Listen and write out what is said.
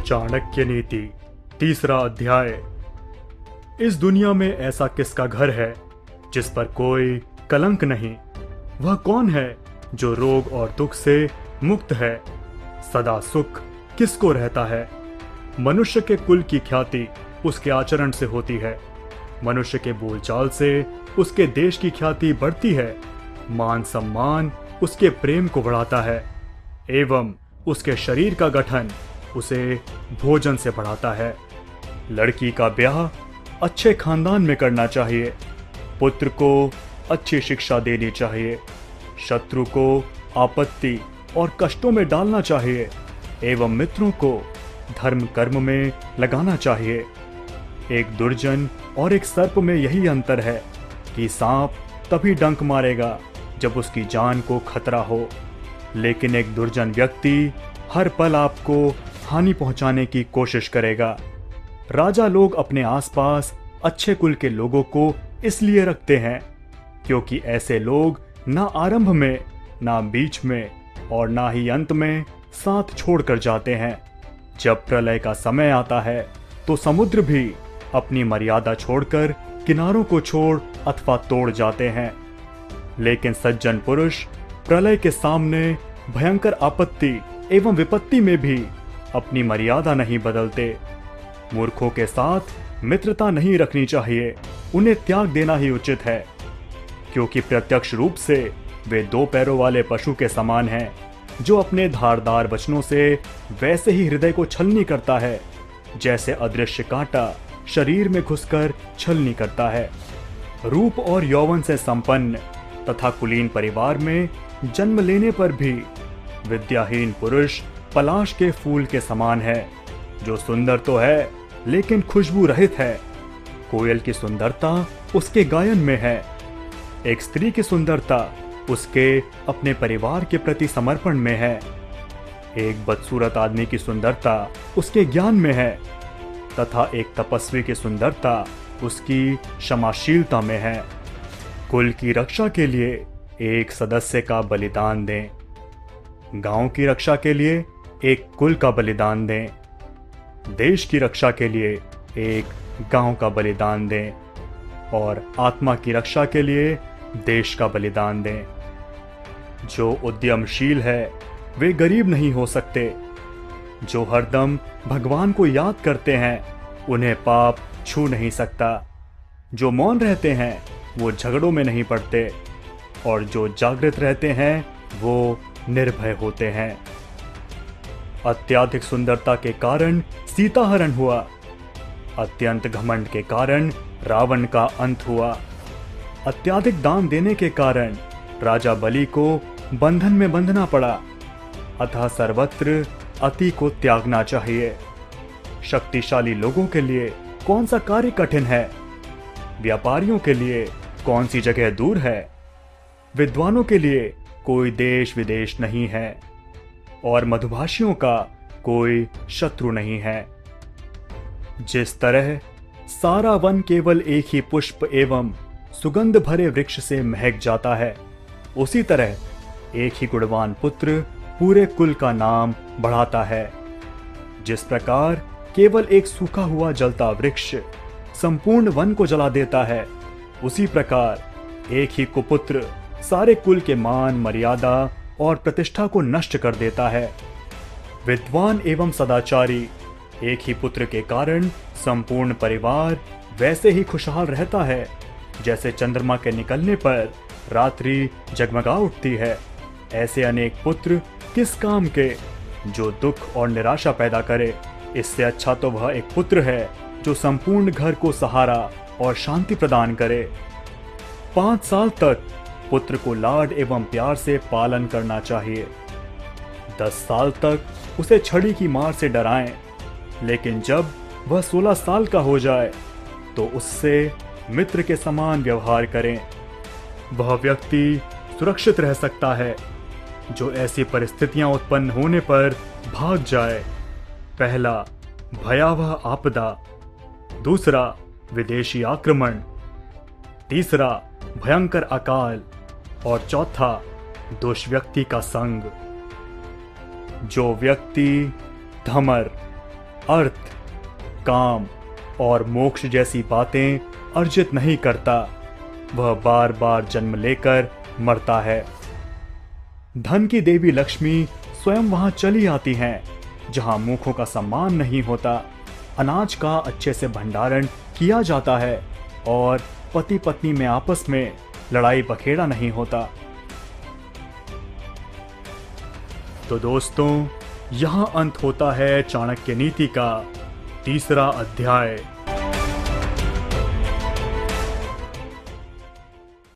चाणक्य नीति तीसरा अध्याय। इस दुनिया में ऐसा किसका घर है जिस पर कोई कलंक नहीं? वह कौन है जो रोग और दुख से मुक्त है? सदा सुख किसको रहता है? मनुष्य के कुल की ख्याति उसके आचरण से होती है। मनुष्य के बोलचाल से उसके देश की ख्याति बढ़ती है। मान सम्मान उसके प्रेम को बढ़ाता है एवं उसके शरीर का गठन उसे भोजन से बढ़ाता है। लड़की का ब्याह अच्छे खानदान में करना चाहिए। पुत्र को अच्छी शिक्षा देनी चाहिए। शत्रु को आपत्ति और कष्टों में डालना चाहिए एवं मित्रों को धर्म कर्म में लगाना चाहिए। एक दुर्जन और एक सर्प में यही अंतर है कि सांप तभी डंक मारेगा जब उसकी जान को खतरा हो, लेकिन एक दुर्जन व्यक्ति हर पल आपको हानि पहुंचाने की कोशिश करेगा। राजा लोग अपने आसपास अच्छे कुल के लोगों को इसलिए रखते हैं क्योंकि ऐसे लोग ना आरंभ में, ना बीच में और ना ही अंत में साथ छोड़कर जाते हैं। जब प्रलय का समय आता है तो समुद्र भी अपनी मर्यादा छोड़कर किनारों को छोड़ अथवा तोड़ जाते हैं, लेकिन सज्जन पुरुष प्रलय के सामने भयंकर आपत्ति एवं विपत्ति में भी अपनी मर्यादा नहीं बदलते। मूर्खों के साथ मित्रता नहीं रखनी चाहिए, उन्हें त्याग देना ही उचित है, क्योंकि प्रत्यक्ष रूप से वे दो पैरों वाले पशु के समान हैं, जो अपने धारदार वचनों से वैसे ही हृदय को छलनी करता है जैसे अदृश्य कांटा शरीर में घुसकर छलनी करता है। रूप और यौवन से संपन्न तथा कुलीन परिवार में जन्म लेने पर भी विद्याहीन पुरुष पलाश के फूल के समान है, जो सुंदर तो है लेकिन खुशबू रहित है। कोयल की सुंदरता उसके गायन में है। एक स्त्री की सुंदरता उसके अपने परिवार के प्रति समर्पण में है। एक बदसूरत आदमी की सुंदरता उसके ज्ञान में है तथा एक तपस्वी की सुंदरता उसकी क्षमाशीलता में है। कुल की रक्षा के लिए एक सदस्य का बलिदान दें। गांव की रक्षा के लिए एक कुल का बलिदान दें। देश की रक्षा के लिए एक गांव का बलिदान दें और आत्मा की रक्षा के लिए देश का बलिदान दें। जो उद्यमशील है वे गरीब नहीं हो सकते। जो हरदम भगवान को याद करते हैं उन्हें पाप छू नहीं सकता। जो मौन रहते हैं वो झगड़ों में नहीं पड़ते और जो जागृत रहते हैं वो निर्भय होते हैं। अत्यधिक सुंदरता के कारण सीता हरण हुआ। अत्यंत घमंड के कारण रावण का अंत हुआ। अत्यधिक दान देने के कारण राजा बलि को बंधन में बंधना पड़ा। अतः सर्वत्र अति को त्यागना चाहिए। शक्तिशाली लोगों के लिए कौन सा कार्य कठिन है? व्यापारियों के लिए कौन सी जगह दूर है? विद्वानों के लिए कोई देश विदेश नहीं है और मधुभाषियों का कोई शत्रु नहीं है। जिस तरह सारा वन केवल एक ही पुष्प एवं सुगंध भरे वृक्ष से महक जाता है, उसी तरह एक ही गुणवान पुत्र पूरे कुल का नाम बढ़ाता है। जिस प्रकार केवल एक सूखा हुआ जलता वृक्ष संपूर्ण वन को जला देता है, उसी प्रकार एक ही कुपुत्र सारे कुल के मान, मर्यादा और प्रतिष्ठा को नष्ट कर देता है। विद्वान एवं सदाचारी एक ही पुत्र के कारण संपूर्ण परिवार वैसे ही खुशहाल रहता है जैसे चंद्रमा के निकलने पर रात्रि जगमगा उठती है। ऐसे अनेक पुत्र किस काम के जो दुख और निराशा पैदा करे। इससे अच्छा तो वह एक पुत्र है जो संपूर्ण घर को सहारा और शांति प्रदान करे। 5 साल तक पुत्र को लाड एवं प्यार से पालन करना चाहिए। 10 साल तक उसे छड़ी की मार से डराएं, लेकिन जब वह 16 साल का हो जाए तो उससे मित्र के समान व्यवहार करें। वह व्यक्ति सुरक्षित रह सकता है जो ऐसी परिस्थितियां उत्पन्न होने पर भाग जाए। पहला, भयावह आपदा। दूसरा, विदेशी आक्रमण। तीसरा, भयंकर अकाल। और चौथा, दुष्व्यक्ति का संग। जो व्यक्ति धमर, अर्थ, काम और मोक्ष जैसी बातें अर्जित नहीं करता, वह बार बार जन्म लेकर मरता है। धन की देवी लक्ष्मी स्वयं वहां चली आती हैं जहां मूर्खों का सम्मान नहीं होता, अनाज का अच्छे से भंडारण किया जाता है और पति पत्नी में आपस में लड़ाई बखेड़ा नहीं होता। तो दोस्तों, यहां अंत होता है चाणक्य नीति का 3रा अध्याय।